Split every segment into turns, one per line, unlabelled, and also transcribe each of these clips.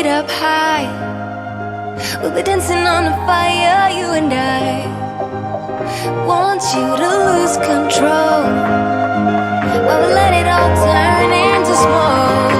Up high, we'll be dancing on the fire, you and I. Want you to lose control while we let it all turn into smoke.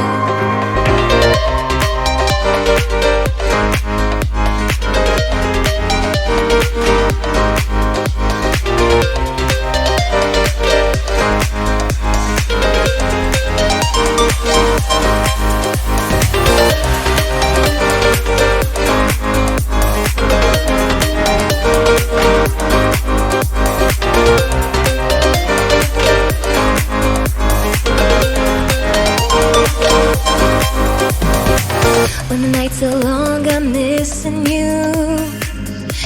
When the nights are long, I'm missing you.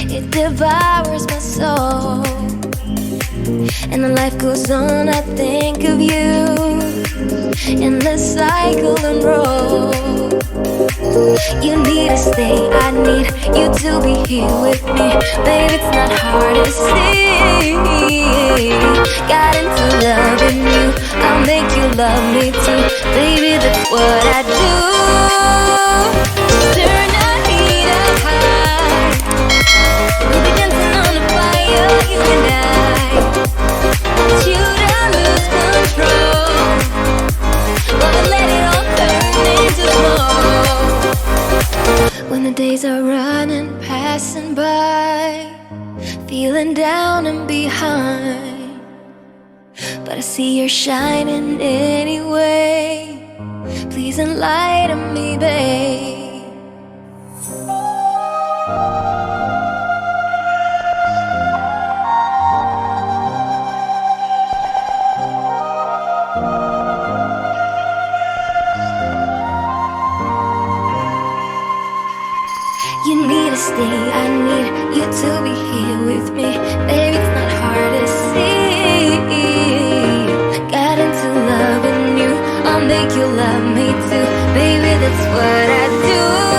It devours my soul. And the life goes on, I think of you. Endless cycle and roll. You need to stay, I need you to be here with me. Baby, it's not hard to see. Got into loving you, I'll make you love me too. Baby, that's what I do. Turn the heat up high. We'll be dancing on the fire, you and I. Want you to lose control while I let it all turn into smoke. When the days are running, passing by, feeling down and behind, but I see you're shining anyway. Please enlighten me, babe. You need to stay, I need you to be here with me. Baby, it's not hard to see. Got into loving you, I'll make you love me too. Baby, that's what I do.